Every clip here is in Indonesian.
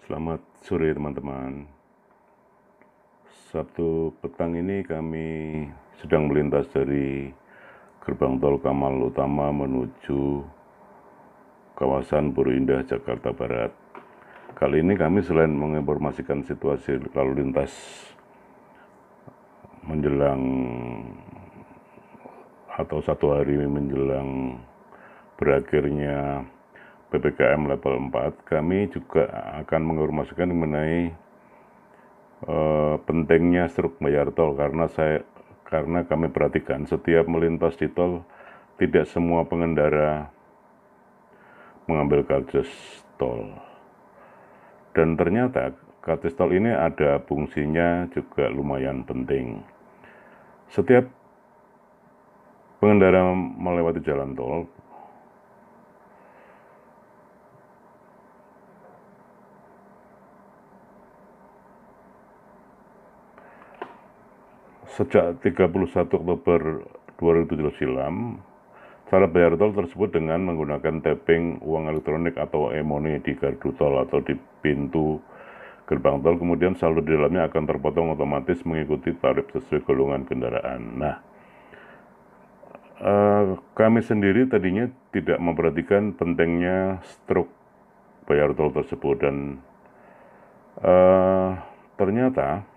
Selamat sore teman-teman. Sabtu petang ini kami sedang melintas dari gerbang tol Kamal Utama menuju kawasan Puro Indah, Jakarta Barat. Kali ini kami selain menginformasikan situasi lalu lintas menjelang atau satu hari menjelang berakhirnya PPKM level 4, kami juga akan menginformasikan mengenai pentingnya struk bayar tol karena kami perhatikan setiap melintas di tol tidak semua pengendara mengambil karcis tol, dan ternyata karcis tol ini ada fungsinya juga lumayan penting. Setiap pengendara melewati jalan tol sejak 31 Oktober 2017 silam, cara bayar tol tersebut dengan menggunakan tapping uang elektronik atau e-money di gardu tol atau di pintu gerbang tol, kemudian saldo di dalamnya akan terpotong otomatis mengikuti tarif sesuai golongan kendaraan. Nah, kami sendiri tadinya tidak memperhatikan pentingnya struk bayar tol tersebut, dan ternyata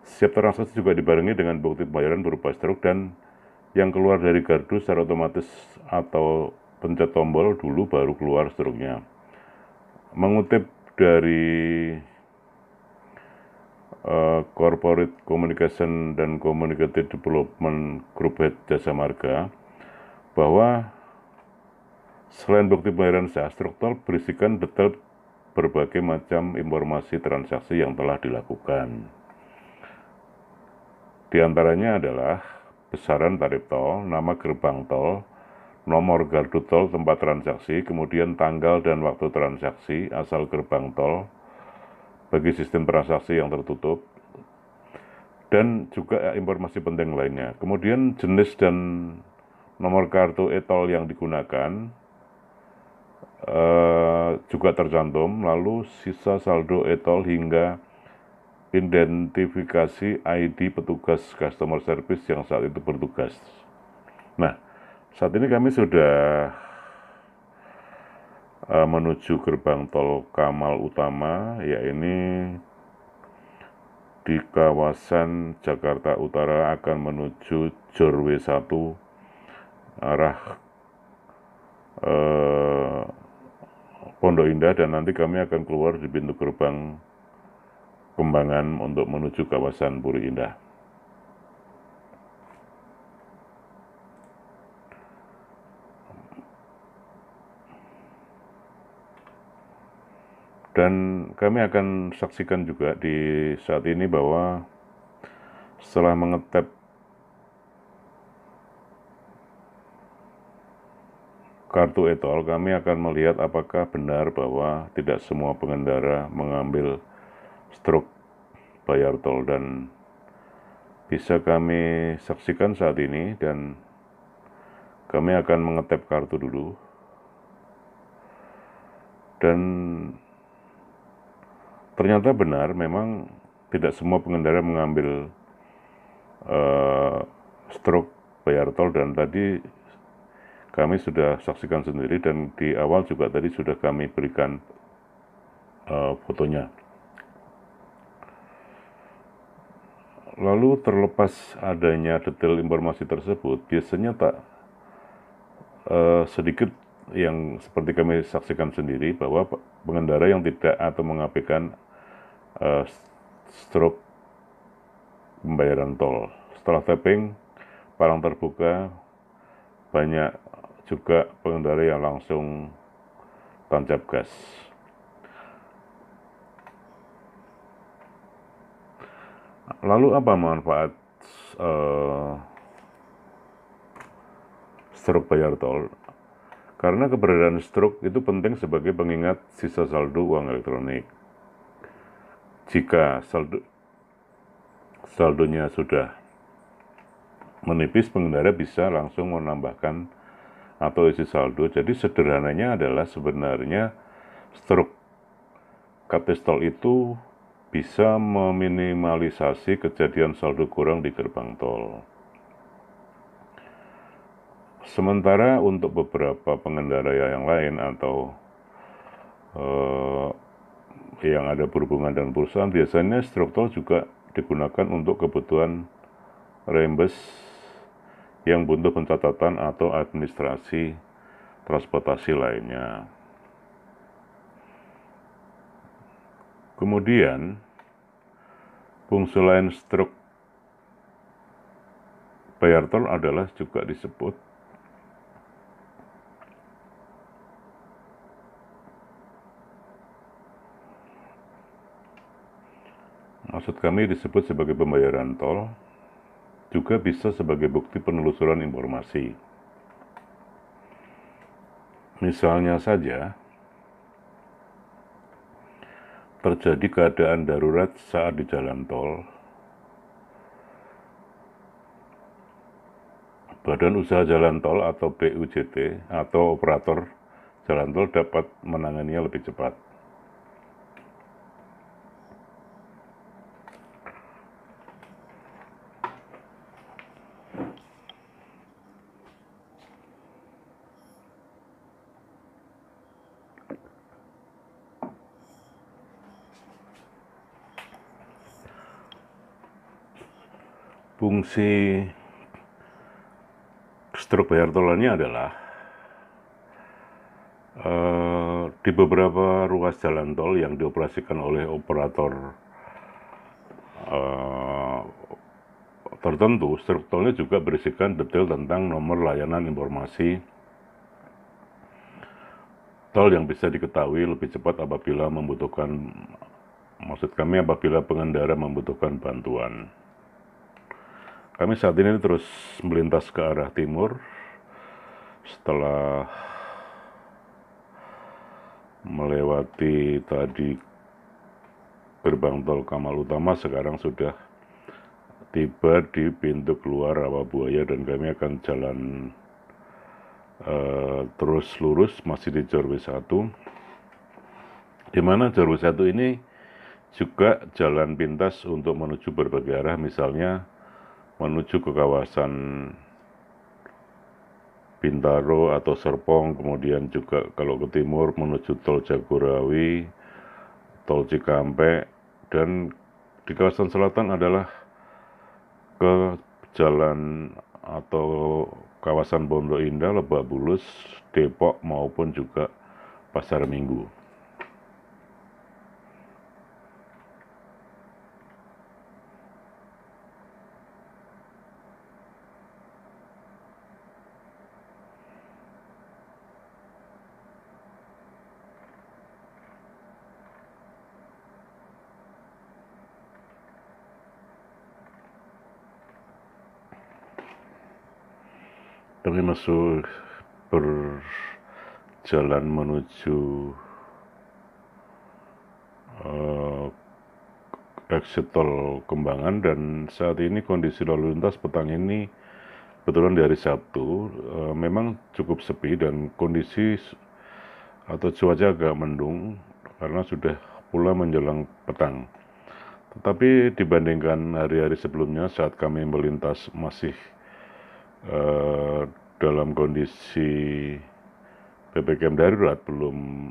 setiap transaksi juga dibarengi dengan bukti pembayaran berupa struk, dan yang keluar dari gardu secara otomatis atau pencet tombol dulu baru keluar struknya. Mengutip dari Corporate Communication dan Communicative Development Group Head Jasa Marga, bahwa selain bukti pembayaran sah, struk tol berisikan detail berbagai macam informasi transaksi yang telah dilakukan. Di antaranya adalah besaran tarif tol, nama gerbang tol, nomor gardu tol tempat transaksi, kemudian tanggal dan waktu transaksi asal gerbang tol bagi sistem transaksi yang tertutup, dan juga informasi penting lainnya. Kemudian jenis dan nomor kartu e-tol yang digunakan juga tercantum, lalu sisa saldo e-tol hingga identifikasi ID petugas customer service yang saat itu bertugas. Nah, saat ini kami sudah menuju gerbang tol Kamal Utama, yaitu di kawasan Jakarta Utara akan menuju Jorwe 1 arah Pondok Indah, dan nanti kami akan keluar di pintu gerbang Kembangan untuk menuju kawasan Puro Indah. Dan kami akan saksikan juga di saat ini bahwa setelah mengetap kartu e-tol, kami akan melihat apakah benar bahwa tidak semua pengendara mengambil struk bayar tol, dan bisa kami saksikan saat ini, dan kami akan mengetap kartu dulu. Dan ternyata benar, memang tidak semua pengendara mengambil struk bayar tol, dan tadi kami sudah saksikan sendiri, dan di awal juga tadi sudah kami berikan fotonya. Lalu terlepas adanya detail informasi tersebut, biasanya tak sedikit yang seperti kami saksikan sendiri, bahwa pengendara yang tidak atau mengabaikan struk pembayaran tol. Setelah tapping palang terbuka, banyak juga pengendara yang langsung tancap gas. Lalu apa manfaat struk bayar tol? Karena keberadaan struk itu penting sebagai pengingat sisa saldo uang elektronik. Jika saldonya sudah menipis, pengendara bisa langsung menambahkan atau isi saldo. Jadi sederhananya adalah sebenarnya struk Kaptes tol itu bisa meminimalisasi kejadian saldo kurang di gerbang tol. Sementara untuk beberapa pengendara yang lain atau yang ada berhubungan dengan perusahaan, biasanya struk tol juga digunakan untuk kebutuhan rembes yang butuh pencatatan atau administrasi transportasi lainnya. Kemudian, fungsi lain struk bayar tol adalah juga disebut maksud kami disebut sebagai pembayaran tol, juga bisa sebagai bukti penelusuran informasi. Misalnya saja, terjadi keadaan darurat saat di jalan tol, Badan Usaha Jalan Tol atau BUJT atau operator jalan tol dapat menanganinya lebih cepat. Fungsi struk bayar tol ini adalah di beberapa ruas jalan tol yang dioperasikan oleh operator tertentu, struk tolnya juga berisikan detail tentang nomor layanan informasi tol yang bisa diketahui lebih cepat apabila apabila pengendara membutuhkan bantuan. Kami saat ini terus melintas ke arah timur setelah melewati tadi gerbang tol Kamal Utama, sekarang sudah tiba di pintu keluar Rawabuaya dan kami akan jalan terus lurus masih di Jorwi 1, di mana Jorwi 1 ini juga jalan pintas untuk menuju berbagai arah, misalnya menuju ke kawasan Bintaro atau Serpong, kemudian juga kalau ke timur menuju tol Jagorawi, tol Cikampek, dan di kawasan selatan adalah ke jalan atau kawasan Pondok Indah, Lebak Bulus, Depok maupun juga Pasar Minggu. Kami masuk berjalan menuju exit tol Kembangan, dan saat ini kondisi lalu lintas petang ini kebetulan di hari Sabtu memang cukup sepi dan kondisi atau cuaca agak mendung karena sudah pula menjelang petang. Tetapi dibandingkan hari-hari sebelumnya saat kami melintas masih dalam kondisi PPKM darurat, belum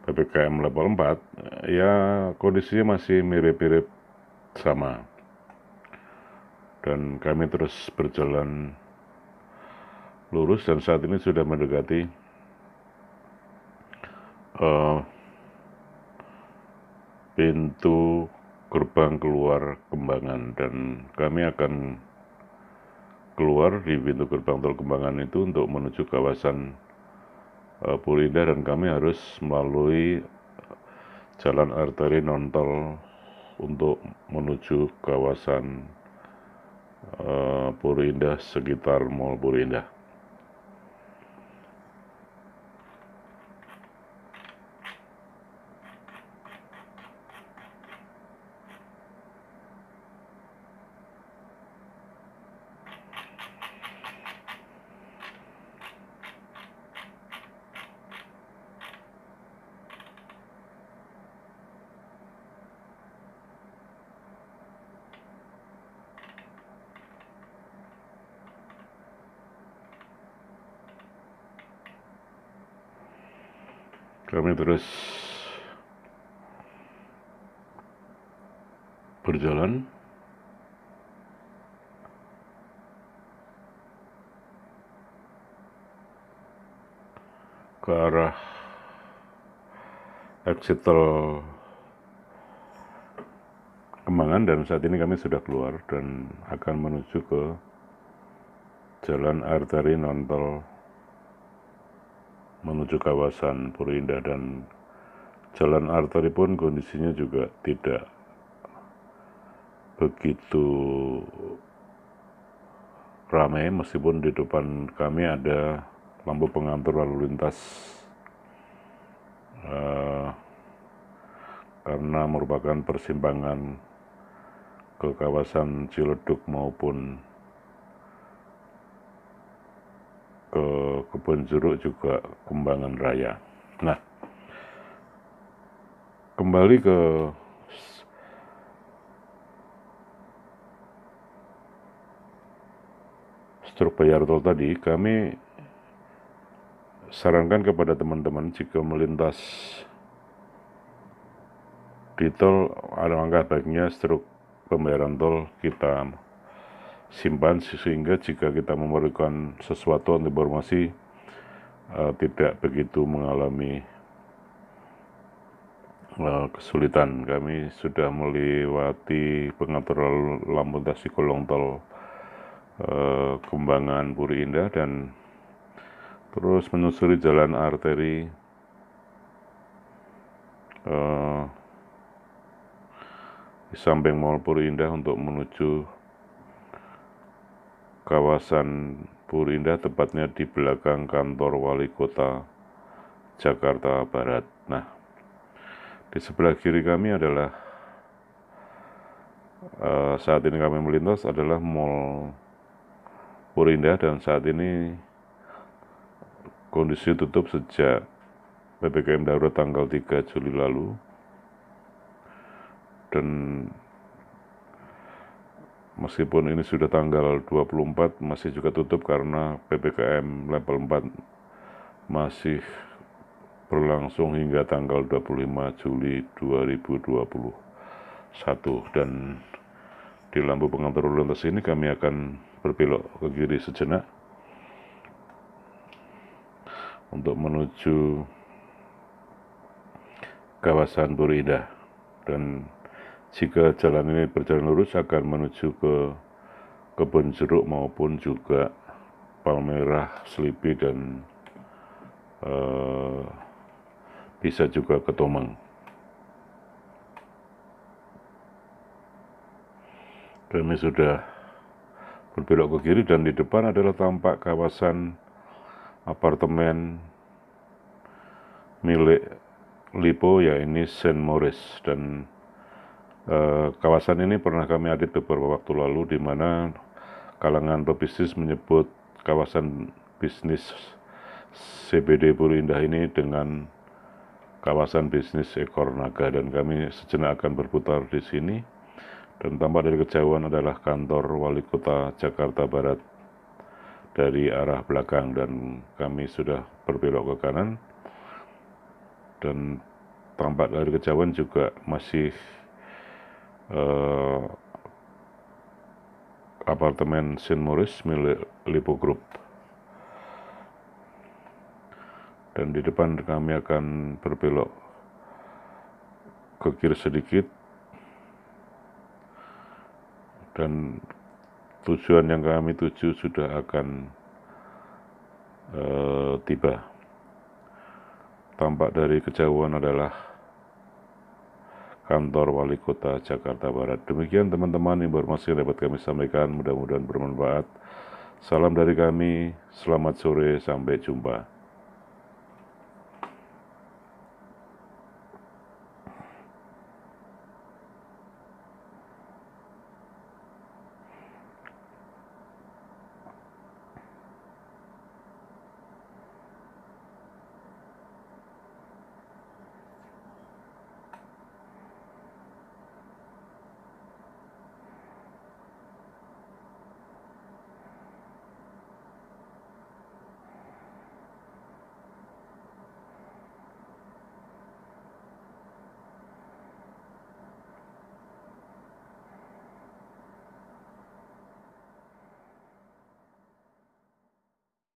PPKM level 4, ya kondisinya masih mirip-mirip sama. Dan kami terus berjalan lurus dan saat ini sudah mendekati pintu gerbang keluar Kembangan, dan kami akan keluar di pintu gerbang tol Kembangan itu untuk menuju kawasan Purindah, dan kami harus melalui jalan arteri non tol untuk menuju kawasan Purindah sekitar Mall Purindah. Kami terus berjalan ke arah exit tol Kembangan, dan saat ini kami sudah keluar dan akan menuju ke jalan arteri non-tol menuju kawasan Puro Indah, dan jalan arteri pun kondisinya juga tidak begitu ramai, meskipun di depan kami ada lampu pengatur lalu lintas karena merupakan persimpangan ke kawasan Ciledug maupun ke Kebon Jeruk juga Kembangan Raya. Nah, kembali ke struk bayar tol tadi, kami sarankan kepada teman-teman jika melintas di tol, alangkah baiknya struk pembayaran tol kita simpan, sehingga jika kita memerlukan sesuatu atau informasi tidak begitu mengalami kesulitan. Kami sudah melewati pengaturan lampu lintas di kolong tol Kembangan Puro Indah dan terus menyusuri jalan arteri di samping Mall Puro Indah untuk menuju kawasan Puro Indah, tepatnya di belakang kantor Wali Kota Jakarta Barat. Nah, di sebelah kiri kami adalah saat ini kami melintas adalah Mall Puro Indah, dan saat ini kondisi tutup sejak PPKM darurat tanggal 3 Juli lalu, dan meskipun ini sudah tanggal 24 masih juga tutup karena PPKM level 4 masih berlangsung hingga tanggal 25 Juli 2021. Dan di lampu pengatur lalu lintas ini kami akan berbelok ke kiri sejenak untuk menuju kawasan Puro Indah, dan jika jalan ini berjalan lurus akan menuju ke Kebon Jeruk maupun juga Palmerah, Selipi, dan bisa juga ke Tomang. Kami sudah berbelok ke kiri dan di depan adalah tampak kawasan apartemen milik Lipo, ya ini Saint Maurice, dan kawasan ini pernah kami edit beberapa waktu lalu, di mana kalangan pebisnis menyebut kawasan bisnis CBD Puro Indah ini dengan kawasan bisnis ekor naga, dan kami sejenak akan berputar di sini. Dan tampak dari kejauhan adalah kantor Wali Kota Jakarta Barat dari arah belakang, dan kami sudah berbelok ke kanan, dan tampak dari kejauhan juga masih apartemen Saint Maurice milik Lipo Group. Dan di depan kami akan berbelok ke kiri sedikit, dan tujuan yang kami tuju sudah akan tiba. Tampak dari kejauhan adalah kantor Wali Kota Jakarta Barat. Demikian teman-teman informasi yang dapat kami sampaikan, mudah-mudahan bermanfaat. Salam dari kami, selamat sore, sampai jumpa.